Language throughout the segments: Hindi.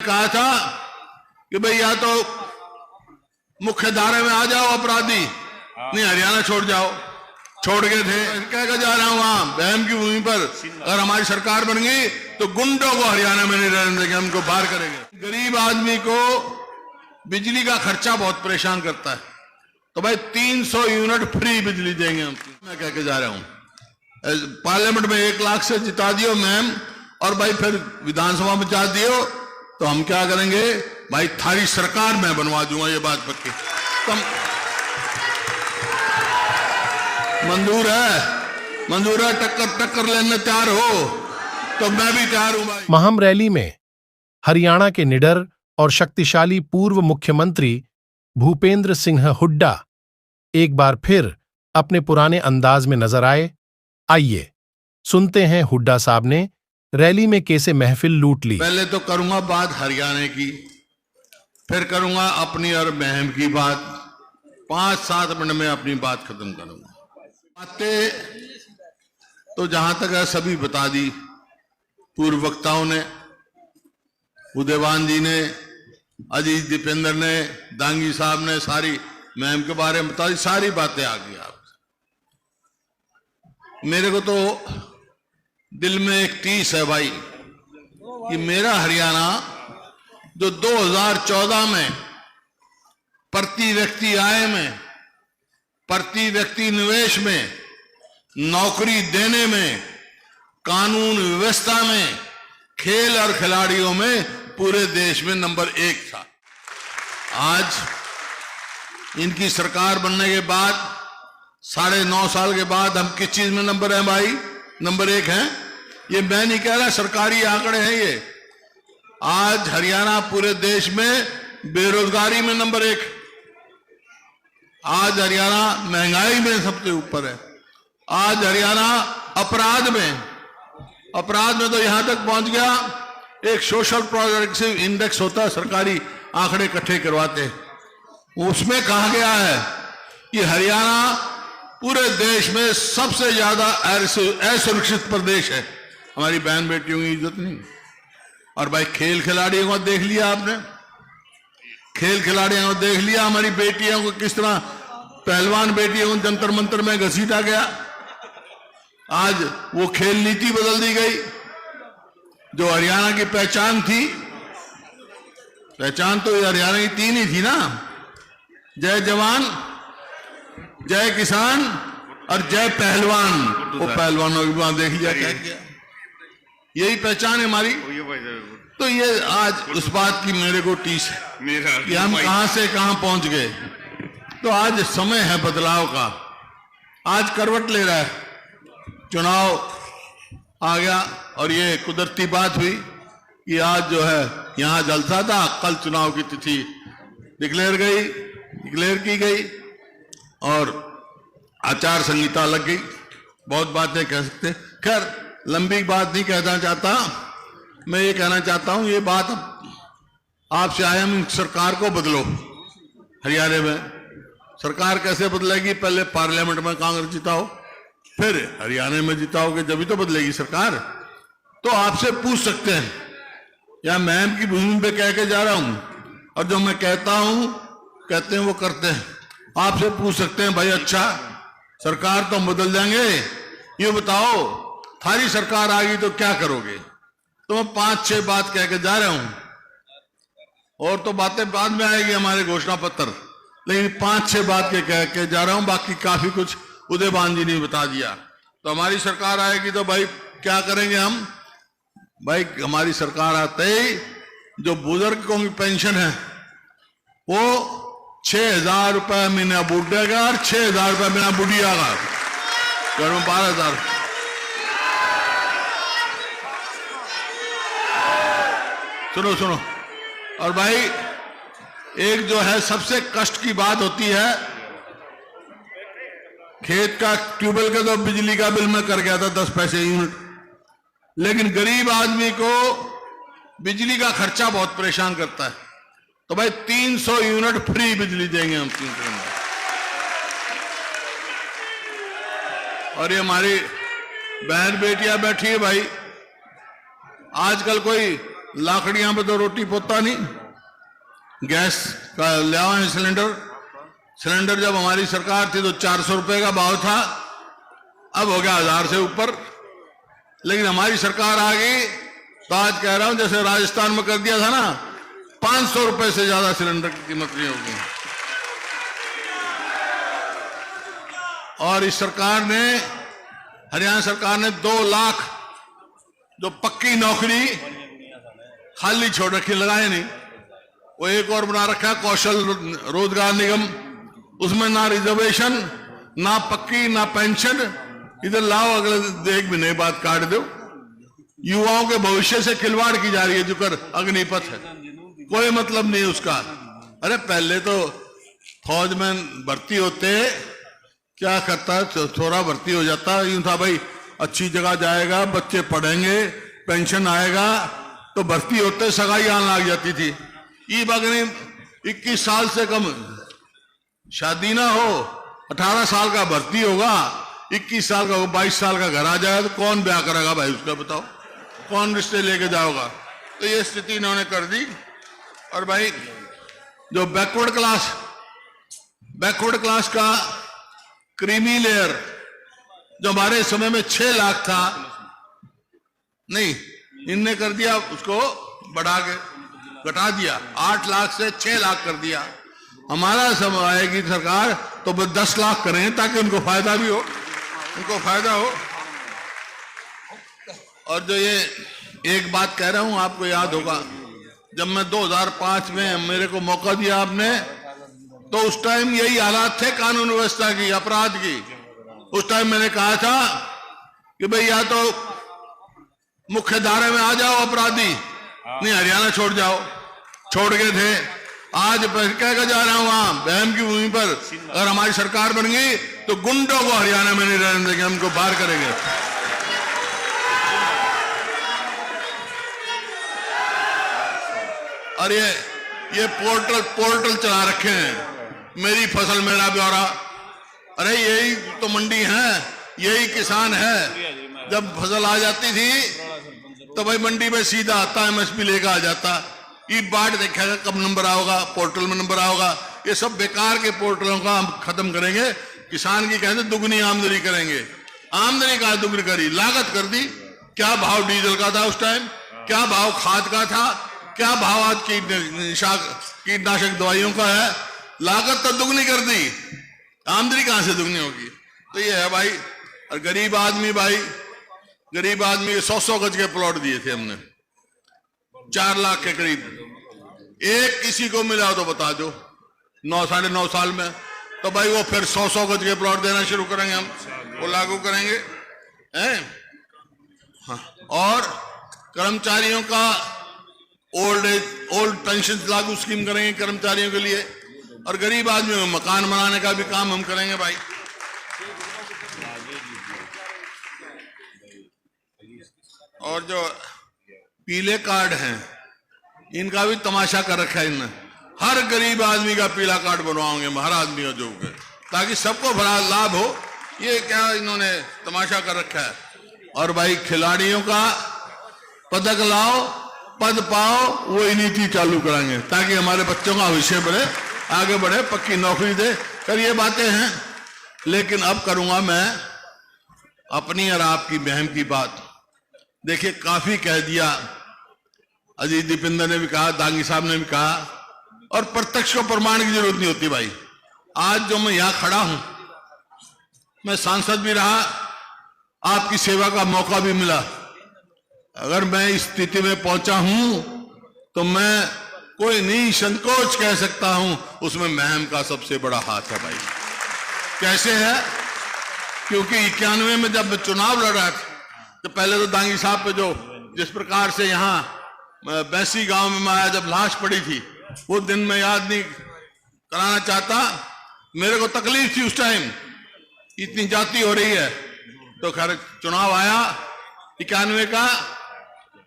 कहा था कि भाई या तो मुख्य धारा में आ जाओ अपराधी, नहीं हरियाणा छोड़ जाओ। छोड़ गए थे, कह कर जा रहा हूं वहां बहम की भूमि पर अगर हमारी सरकार बन गई तो गुंडों को हरियाणा में नहीं रहने देंगे, हमको बाहर करेंगे। गरीब आदमी को बिजली का खर्चा बहुत परेशान करता है, तो भाई 300 यूनिट फ्री बिजली देंगे हम। मैं कह के जा रहा हूं पार्लियामेंट में 1 लाख से जिता दियो मैम, और भाई फिर विधानसभा में जा दियो तो हम क्या करेंगे भाई, थारी सरकार मैं बनवा दूंगा, ये बात पक्की। तुम मंजूर है टक्कर लेने तैयार हो तो मैं भी तैयार हूं भाई। महम रैली में हरियाणा के निडर और शक्तिशाली पूर्व मुख्यमंत्री भूपेंद्र सिंह हुड्डा एक बार फिर अपने पुराने अंदाज में नजर आए। आइए सुनते हैं हुड्डा साहब ने रैली में कैसे महफिल लूट ली। पहले तो करूंगा बात हरियाणा की, फिर करूंगा अपनी और महम की बात। 5-7 मिनट में अपनी बात खत्म करूंगा। बातें तो जहां तक है सभी बता दी पूर्व वक्ताओं ने, उदयवान जी ने, अजीत दीपेंद्र ने, दांगी साहब ने, सारी महम के बारे में बता दी, सारी बातें आ गई आप। मेरे को तो दिल में एक टीस है भाई कि मेरा हरियाणा जो 2014 में प्रति व्यक्ति आय में, प्रति व्यक्ति निवेश में, नौकरी देने में, कानून व्यवस्था में, खेल और खिलाड़ियों में पूरे देश में नंबर 1 था। आज इनकी सरकार बनने के बाद 9.5 साल के बाद हम किस चीज में नंबर है भाई? नंबर 1 है। ये मैं नहीं कह रहा, सरकारी आंकड़े हैं ये। आज हरियाणा पूरे देश में बेरोजगारी में नंबर 1। आज हरियाणा महंगाई में सबसे ऊपर है। आज हरियाणा अपराध में तो यहां तक पहुंच गया, एक सोशल प्रोग्रेसिव इंडेक्स होता है, सरकारी आंकड़े इकट्ठे करवाते हैं, उसमें कहा गया है कि हरियाणा पूरे देश में सबसे ज्यादा असुरक्षित प्रदेश है। हमारी बहन बेटियों की इज्जत नहीं। और भाई खेल खिलाड़ियों को देख लिया आपने, खेल खिलाड़ियों को देख लिया, हमारी बेटियों को किस तरह, पहलवान बेटियों को जंतर मंतर में घसीटा गया। आज वो खेल नीति बदल दी गई। जो हरियाणा की पहचान थी, पहचान तो हरियाणा की 3 ही थी ना, जय जवान, जय किसान और जय पहलवान। वो पहलवानों की बात देख लिया, क्या किया, यही पहचान है हमारी। तो ये आज उस बात की मेरे को टीस है कि हम कहां से कहां पहुंच गए। तो आज समय है बदलाव का, आज करवट ले रहा है, चुनाव आ गया। और ये कुदरती बात हुई कि आज जो है यहां जलसा था, कल चुनाव की तिथि डिक्लेयर की गई और आचार संहिता लग गई। बहुत बातें कह सकते, खैर लंबी बात नहीं कहना चाहता। मैं ये कहना चाहता हूं, ये बात आपसे आया, हम सरकार को बदलो। हरियाणा में सरकार कैसे बदलेगी? पहले पार्लियामेंट में कांग्रेस जिताओ, फिर हरियाणा में जिताओगे, जब भी तो बदलेगी सरकार। तो आपसे पूछ सकते हैं, या महम की भूमि पे कह के जा रहा हूं, और जो मैं कहता हूं कहते हैं वो करते हैं। आपसे पूछ सकते हैं, भाई अच्छा सरकार तो हम बदल जाएंगे, ये बताओ थारी सरकार आ गई तो क्या करोगे? तो मैं 5-6 बात कह के जा रहा हूं, और तो बातें बाद में आएगी हमारे घोषणा पत्र, लेकिन 5-6 बात के कह के जा रहा हूं। बाकी काफी कुछ उदयवान जी ने बता दिया। तो हमारी सरकार आएगी तो भाई क्या करेंगे हम? भाई हमारी सरकार आते ही जो बुजुर्गों की पेंशन है वो 6,000 रुपए महीना बूढ़े का और 6,000 रुपए महीना बुढ़िया का, घर में 12,000। सुनो, और भाई एक जो है सबसे कष्ट की बात होती है, खेत का ट्यूबवेल का तो बिजली का बिल में कर गया था 10 पैसे यूनिट, लेकिन गरीब आदमी को बिजली का खर्चा बहुत परेशान करता है। तो भाई 300 यूनिट फ्री बिजली देंगे हम 300 में। और ये हमारी बहन बेटियां बैठी है भाई, आजकल कोई लाकड़ियां पे तो रोटी पोता नहीं, गैस का ले आए सिलेंडर जब हमारी सरकार थी तो 400 रुपए का भाव था, अब हो गया 1000 से ऊपर। लेकिन हमारी सरकार आ गई तो आज कह रहा हूं जैसे राजस्थान में कर दिया था ना, 500 रुपए से ज्यादा सिलेंडर की कीमत नहीं होगी। और इस सरकार ने, हरियाणा सरकार ने 2 लाख जो पक्की नौकरी खाली छोड़ रखी, लगाए नहीं, वो एक और बना रखा है कौशल रोजगार निगम, उसमें ना रिजर्वेशन, ना पक्की, ना पेंशन। इधर लाओ, अगले एक महीने बाद काट दो। युवाओं के भविष्य से खिलवाड़ की जा रही है, जो कर अग्निपथ है, कोई मतलब नहीं उसका। अरे पहले तो फौज में भर्ती होते, क्या करता, थोड़ा भर्ती हो जाता, यूं था भाई अच्छी जगह जाएगा, बच्चे पढ़ेंगे, पेंशन आएगा, तो भर्ती होते सगाई आने लग जाती थी। ये बगने 21 साल से कम शादी ना हो, 18 साल का भर्ती होगा, 21 साल का हो, 22 साल का घर आ जाएगा, तो कौन ब्याह करेगा भाई उसका, बताओ कौन रिश्ते लेके जाओगा। तो ये स्थिति इन्होंने कर दी। और भाई जो बैकवर्ड क्लास का क्रीमी लेयर जो हमारे समय में 6 लाख था, नहीं, इनने कर दिया उसको बढ़ा के, घटा दिया, 8 लाख से 6 लाख कर दिया। हमारा समय आएगी सरकार तो वो 10 लाख करें ताकि उनको फायदा भी हो, उनको फायदा हो। और जो ये एक बात कह रहा हूं, आपको याद होगा, जब मैं 2005 में मेरे को मौका दिया आपने, तो उस टाइम यही हालात थे कानून व्यवस्था की, अपराध की। उस टाइम मैंने कहा था कि भाई या तो मुख्य धारा में आ जाओ अपराधी, नहीं हरियाणा छोड़ जाओ, छोड़ गए थे। आज कह कर जा रहा हूं, वहां बहम की भूमि पर अगर हमारी सरकार बन गई तो गुंडों को हरियाणा में नहीं रहने देंगे, हमको बाहर करेंगे। और ये पोर्टल चला रखे हैं, मेरी फसल मेरा ब्यौरा। अरे यही तो मंडी है, यही किसान है। जब फसल आ जाती थी तो भाई मंडी में सीधा आता है, एमएसपी लेकर आ जाता। ये बाट देखेगा कब नंबर आओगा, पोर्टल में नंबर आओगा। ये सब बेकार के पोर्टलों का हम खत्म करेंगे। किसान की कहते दुगनी आमदनी करेंगे, आमदनी का दुगनी करी, लागत कर दी। क्या भाव डीजल का था उस टाइम, क्या भाव खाद का था, क्या भाव आज कीटनाशक दवाइयों का है, लागत तो दुगनी कर दी, आमदनी कहां से दुगनी होगी। तो ये है भाई। और गरीब आदमी के 100 गज के प्लॉट दिए थे हमने, 4 लाख के करीब। एक किसी को मिला तो बता दो 9 साढ़े 9 साल में, तो भाई वो फिर 100 गज के प्लॉट देना शुरू करेंगे, हम वो लागू करेंगे हैं। हाँ। और कर्मचारियों का ओल्ड पेंशन लागू स्कीम करेंगे कर्मचारियों के लिए। और गरीब आदमी में मकान बनाने का भी काम हम करेंगे भाई। और जो पीले कार्ड हैं, इनका भी तमाशा कर रखा है इनने। हर गरीब आदमी का पीला कार्ड बनवाओगे, हर आदमी का जो है, ताकि सबको बड़ा लाभ हो। ये क्या इन्होंने तमाशा कर रखा है। और भाई खिलाड़ियों का पदक लाओ, पद पाओ, वो नीति चालू कराएंगे ताकि हमारे बच्चों का भविष्य बढ़े, आगे बढ़े, पक्की नौकरी दे। कर ये बातें हैं। लेकिन अब करूंगा मैं अपनी और आपकी बहन की बात। देखिए काफी कह दिया, अजीत दीपेंद्र ने भी कहा, दांगी साहब ने भी कहा, और प्रत्यक्ष को प्रमाण की जरूरत नहीं होती भाई। आज जो मैं यहां खड़ा हूं, मैं सांसद भी रहा, आपकी सेवा का मौका भी मिला। अगर मैं इस स्थिति में पहुंचा हूं तो मैं कोई नहीं संकोच कह सकता हूं, उसमें महम का सबसे बड़ा हाथ है भाई। कैसे है? क्योंकि 91 में जब चुनाव लड़ रहा था तो पहले तो दांगी साहब पे जो जिस प्रकार से यहाँ बैसी गांव में आया, जब लाश पड़ी थी, वो दिन मैं याद नहीं कराना चाहता। मेरे को तकलीफ थी उस टाइम, इतनी जाति हो रही है। तो खैर चुनाव आया 91 का,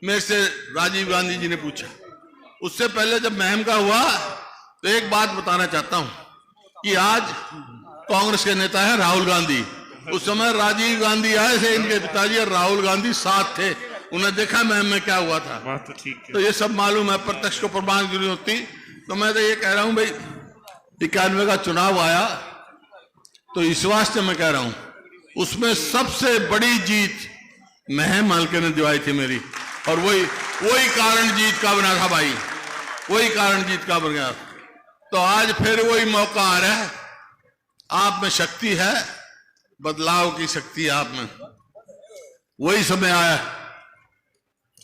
मेरे से राजीव गांधी जी ने पूछा। उससे पहले जब महम का हुआ तो एक बात बताना चाहता हूं कि आज कांग्रेस के नेता है राहुल गांधी। उस समय राजीव गांधी आए थे, इनके पिताजी और राहुल गांधी साथ थे। उन्हें देखा मैं क्या हुआ था। बात तो ठीक है। तो ये सब मालूम है, प्रत्यक्ष को प्रमाण की जरूरत होती। तो मैं तो ये कह रहा हूं भाई, 91 का चुनाव आया तो इस वास्ते मैं कह रहा हूं, उसमें सबसे बड़ी जीत महम हल्के ने दिवाई थी मेरी, और वही कारण जीत का बना था भाई, वही कारण जीत का बन गया। तो आज फिर वही मौका आ रहा है, आप में शक्ति है, बदलाव की शक्ति आप में, वही समय आया।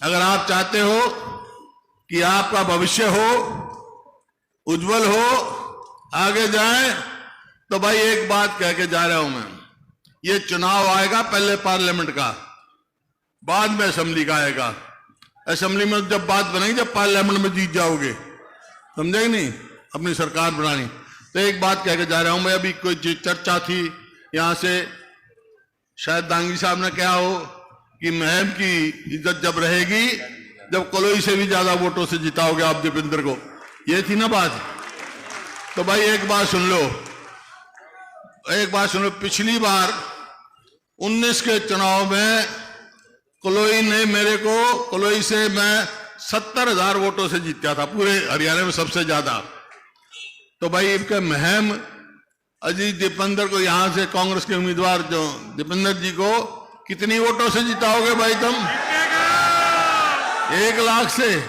अगर आप चाहते हो कि आपका भविष्य हो, उज्जवल हो, आगे जाए, तो भाई एक बात कह के जा रहा हूं मैं, ये चुनाव आएगा पहले पार्लियामेंट का, बाद में असेंबली का आएगा। असेंबली में जब बात बनेगी जब पार्लियामेंट में जीत जाओगे, समझे नहीं, अपनी सरकार बनानी। तो एक बात कह के जा रहा हूं मैं, अभी कोई चर्चा थी यहां से, शायद दांगी साहब ने कहा हो कि महम की इज्जत जब रहेगी जब कलोई से भी ज्यादा वोटों से जिताओगे आप दीपेंद्र को, ये थी ना बात। तो भाई एक बात सुन लो, पिछली बार 19 के चुनाव में कलोई ने मेरे को, कलोई से मैं 70,000 वोटों से जीता था, पूरे हरियाणा में सबसे ज्यादा। तो भाई इनके महम अजीत दीपेंद्र को यहां से कांग्रेस के उम्मीदवार जो दीपेंद्र जी को कितनी वोटों से जिताओगे भाई तुम? 1 लाख से।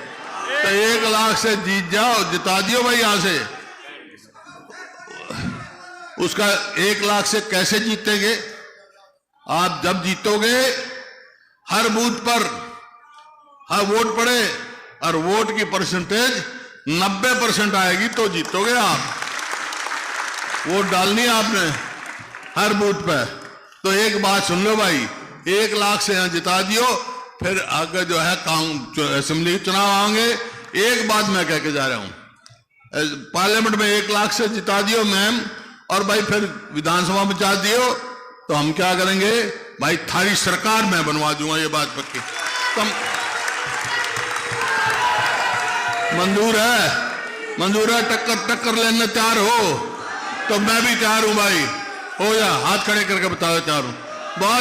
तो 1 लाख से जीत जाओ, जिता दियो भाई यहां से। उसका 1 लाख से कैसे जीतेंगे आप? जब जीतोगे हर बूथ पर हर वोट पड़े और वोट की परसेंटेज 90% आएगी तो जीतोगे आप। वोट डालनी है आपने हर बूथ पे। तो एक बात सुन लो भाई, 1 लाख से यहां जिता दियो, फिर आगे जो है असेंबली के चुनाव आएंगे। एक बात मैं कह के जा रहा हूं, पार्लियामेंट में 1 लाख से जिता दियो मैम, और भाई फिर विधानसभा में जा दियो, तो हम क्या करेंगे भाई, थारी सरकार मैं बनवा दूंगा, ये बात पक्की। तुम मंजूर है, टक्कर लेने तैयार हो? तो मैं भी तैयार हूं भाई, हो जा, हाथ खड़े करके बताओ तैयार हूं। बहुत